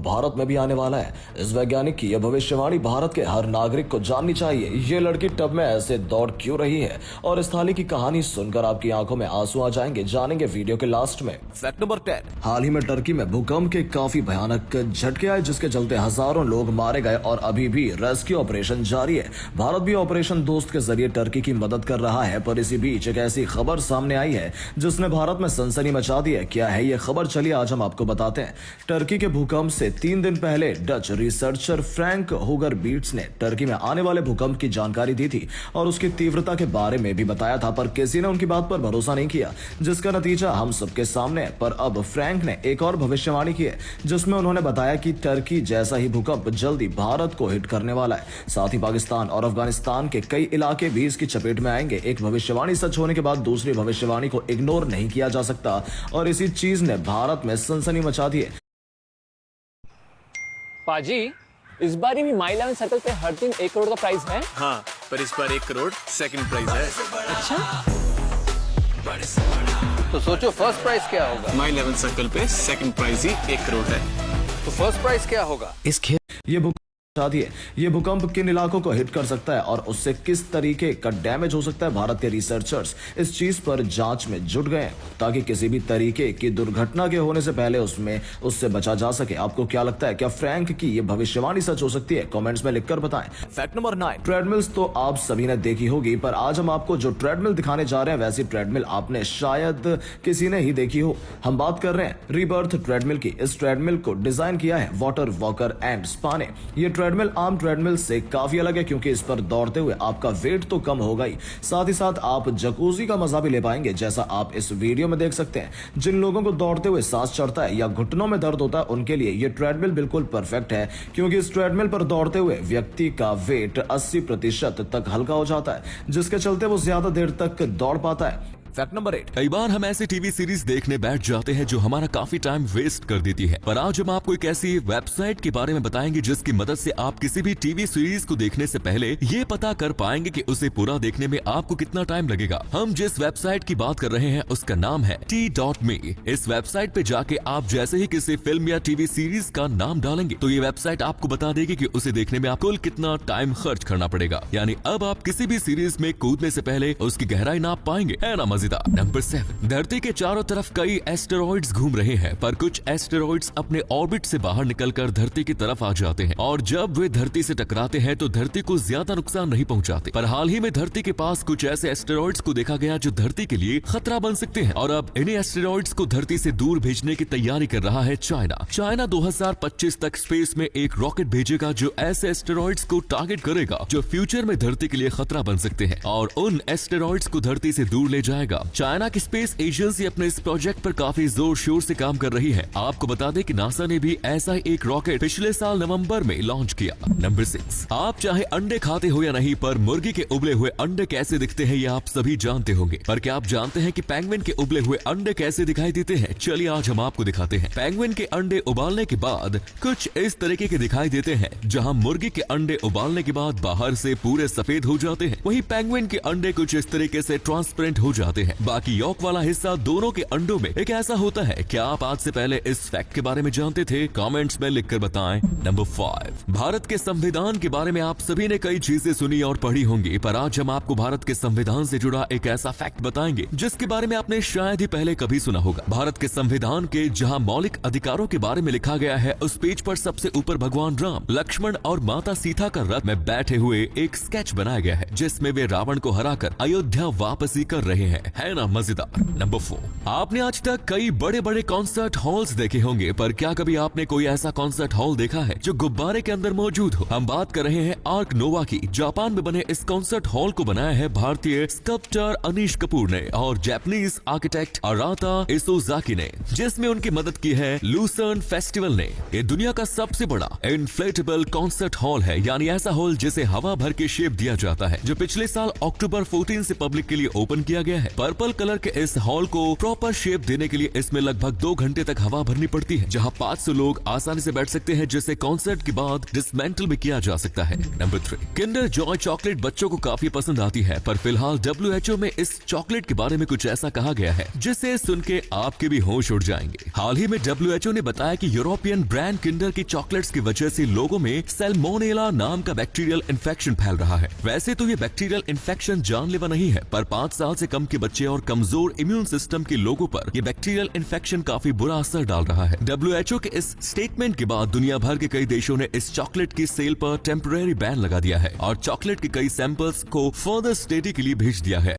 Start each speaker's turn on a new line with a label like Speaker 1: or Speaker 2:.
Speaker 1: भारत में भी आने वाला है। इस वैज्ञानिक की यह भविष्यवाणी भारत के हर नागरिक को जाननी चाहिए। ये लड़की टब में ऐसे दौड़ क्यों रही है और इस थाली की कहानी सुनकर आपकी आंखों में आंसू आ जाएंगे, जानेंगे वीडियो के लास्ट में। Fact number 10। हाल ही में टर्की में भूकंप के काफी भयानक झटके आए, जिसके चलते हजारों लोग मारे गए और अभी भी रेस्क्यू ऑपरेशन जारी है। भारत भी ऑपरेशन दोस्त के जरिए टर्की की मदद कर रहा है, पर इसी बीच एक ऐसी खबर सामने आई है जिसने भारत में सनसनी मचा दी है। क्या है ये खबर, चलिए आज हम आपको बताते हैं। टर्की के भूकंप से 3 दिन पहले डच रिसर्चर फ्रैंक होगर बीट्स ने टर्की में आने वाले भूकंप की जानकारी दी थी और उसकी तीव्रता के बारे में भी बताया था, पर किसी ने उनकी बात पर भरोसा नहीं किया, जिसका नतीजा हम सबके सामने है। पर अब फ्रैंक ने एक और भविष्यवाणी की है, जिसमें उन्होंने बताया कि टर्की जैसा ही भूकंप जल्दी भारत को हिट करने वाला है। साथ ही पाकिस्तान और अफगानिस्तान के कई इलाके भी इसकी चपेट में आएंगे। एक भविष्यवाणी सच होने के बाद दूसरी भविष्यवाणी को इग्नोर नहीं किया जा सकता और इसी चीज ने भारत में सनसनी मचा दी है।
Speaker 2: पाजी, इस बार भी माई 11 सर्कल पे हर दिन 1 करोड़ का प्राइस है।
Speaker 3: हाँ, पर इस बार 1 करोड़ सेकंड प्राइस है।
Speaker 2: अच्छा,
Speaker 4: तो सोचो फर्स्ट प्राइस क्या होगा।
Speaker 3: माई 11 सर्कल पे सेकंड प्राइस ही 1 करोड़ है।
Speaker 4: तो फर्स्ट प्राइस क्या होगा।
Speaker 1: इस खेल ये भूकंप किन इलाकों को हिट कर सकता है और उससे किस तरीके का डैमेज हो सकता है। भारत के रिसर्चर्स इस चीज पर जांच में जुट गए हैं ताकि किसी भी तरीके की दुर्घटना के होने से पहले उससे बचा जा सके। आपको क्या लगता है, क्या फ्रैंक की ये भविष्यवाणी सच हो सकती है? कमेंट्स में लिखकर बताएं। Fact number 9। ट्रेडमिल्स तो आप सभी ने देखी होगी, पर आज हम आपको जो ट्रेडमिल दिखाने जा रहे हैं वैसी ट्रेडमिल आपने शायद किसी ने ही देखी हो। हम बात कर रहे हैं रीबर्थ ट्रेडमिल की। इस ट्रेडमिल को डिजाइन किया है वाटर वॉकर एंड स्पा ने। ये ट्रेडमिल आम ट्रेडमिल से काफी अलग है, क्योंकि इस पर दौड़ते हुए आपका वेट तो कम होगा ही, साथ ही साथ आप जकूजी का मजा भी ले पाएंगे, जैसा आप इस वीडियो में देख सकते हैं। जिन लोगों को दौड़ते हुए सांस चढ़ता है या घुटनों में दर्द होता है, उनके लिए ये ट्रेडमिल बिल्कुल परफेक्ट है, क्योंकि इस ट्रेडमिल पर दौड़ते हुए व्यक्ति का वेट 80% तक हल्का हो जाता है, जिसके चलते वो ज्यादा देर तक दौड़ पाता है। Fact number 8।
Speaker 5: कई बार हम ऐसी टीवी सीरीज देखने बैठ जाते हैं जो हमारा काफी टाइम वेस्ट कर देती है, पर आज हम आपको एक ऐसी वेबसाइट के बारे में बताएंगे जिसकी मदद से आप किसी भी टीवी सीरीज को देखने से पहले ये पता कर पाएंगे कि उसे पूरा देखने में आपको कितना टाइम लगेगा। हम जिस वेबसाइट की बात कर रहे हैं उसका नाम है T.me। इस वेबसाइट पे जाके आप जैसे ही किसी फिल्म या टीवी सीरीज का नाम डालेंगे तो ये वेबसाइट आपको बता देगी कि उसे देखने में आपको कितना टाइम खर्च करना पड़ेगा। यानी अब आप किसी भी सीरीज में कूदने से पहले उसकी गहराई नाप पाएंगे, है ना मजेदार। नंबर 7। धरती के चारों तरफ कई एस्टेरॉइड्स घूम रहे हैं, पर कुछ एस्टेरॉइड्स अपने ऑर्बिट से बाहर निकलकर धरती की तरफ आ जाते हैं और जब वे धरती से टकराते हैं तो धरती को ज्यादा नुकसान नहीं पहुंचाते। पर हाल ही में धरती के पास कुछ ऐसे एस्टेरॉइड्स को देखा गया जो धरती के लिए खतरा बन सकते हैं और अब इन्हीं एस्टेरॉइड्स को धरती से दूर भेजने की तैयारी कर रहा है चाइना 2025 तक स्पेस में एक रॉकेट भेजेगा जो ऐसे एस्टेरॉइड्स को टारगेट करेगा जो फ्यूचर में धरती के लिए खतरा बन सकते हैं और उन एस्टेरॉइड्स को धरती से दूर ले जाएगा। चाइना की स्पेस एजेंसी अपने इस प्रोजेक्ट पर काफी जोर शोर से काम कर रही है। आपको बता दें कि नासा ने भी ऐसा ही एक रॉकेट पिछले साल नवंबर में लॉन्च किया। नंबर 6। आप चाहे अंडे खाते हो या नहीं, पर मुर्गी के उबले हुए अंडे कैसे दिखते हैं ये आप सभी जानते होंगे, पर क्या आप जानते हैं कि पेंगुइन के उबले हुए अंडे कैसे दिखाई देते हैं? चलिए आज हम आपको दिखाते हैं। पेंगुइन के अंडे उबालने के बाद कुछ इस तरीके के दिखाई देते हैं, जहाँ मुर्गी के अंडे उबालने के बाद बाहर से पूरे सफेद हो जाते हैं, वहीं पेंगुइन के अंडे कुछ इस तरीके से ट्रांसपेरेंट हो जाते हैं। बाकी यॉक वाला हिस्सा दोनों के अंडों में एक ऐसा होता है। क्या आप आज से पहले इस फैक्ट के बारे में जानते थे? कमेंट्स में लिखकर बताएं। नंबर 5। भारत के संविधान के बारे में आप सभी ने कई चीजें सुनी और पढ़ी होंगी, पर आज हम आपको भारत के संविधान से जुड़ा एक ऐसा फैक्ट बताएंगे जिसके बारे में आपने शायद ही पहले कभी सुना होगा। भारत के संविधान के जहां मौलिक अधिकारों के बारे में लिखा गया है, उस पेज पर सबसे ऊपर भगवान राम, लक्ष्मण और माता सीता का रथ में बैठे हुए एक स्केच बनाया गया है, जिसमें वे रावण को हराकर अयोध्या वापसी कर रहे हैं, है ना मजेदार। नंबर 4। आपने आज तक कई बड़े बड़े कॉन्सर्ट हॉल्स देखे होंगे, पर क्या कभी आपने कोई ऐसा कॉन्सर्ट हॉल देखा है जो गुब्बारे के अंदर मौजूद हो? हम बात कर रहे हैं आर्क नोवा की। जापान में बने इस कॉन्सर्ट हॉल को बनाया है भारतीय स्कल्पटर अनीश कपूर ने और जापानीज आर्किटेक्ट अराता इसोजाकी ने, जिसमें उनकी मदद की है लूसर्न फेस्टिवल ने। ये दुनिया का सबसे बड़ा इन्फ्लेटेबल कॉन्सर्ट हॉल है, यानी ऐसा हॉल जिसे हवा भर के शेप दिया जाता है, जो पिछले साल अक्टूबर 14 से पब्लिक के लिए ओपन किया गया है। पर्पल कलर के इस हॉल को प्रॉपर शेप देने के लिए इसमें लगभग 2 घंटे तक हवा भरनी पड़ती है, जहां 500 लोग आसानी से बैठ सकते हैं, जिससे कॉन्सर्ट के बाद बाद डिसमेंटल भी किया जा सकता है। नंबर 3, किंडर जॉय चॉकलेट बच्चों को काफी पसंद आती है, पर फिलहाल WHO में इस चॉकलेट के बारे में कुछ ऐसा कहा गया है जिसे सुन के आपके भी होश उड़ जाएंगे। हाल ही में WHO ने बताया कि यूरोपियन ब्रांड किंडर की चॉकलेट्स की वजह से लोगों में सैल्मोनेला नाम का बैक्टीरियल इन्फेक्शन फैल रहा है। वैसे तो ये बैक्टीरियल इन्फेक्शन जानलेवा नहीं है, पर 5 साल से कम के बच्चे और कमजोर इम्यून सिस्टम के लोगों पर ये बैक्टीरियल इन्फेक्शन काफी बुरा असर डाल रहा है। WHO के इस स्टेटमेंट के बाद दुनिया भर के कई देशों ने इस चॉकलेट की सेल पर टेम्परेरी बैन लगा दिया है और चॉकलेट के कई सैंपल्स को फर्दर स्टडी के लिए भेज दिया है।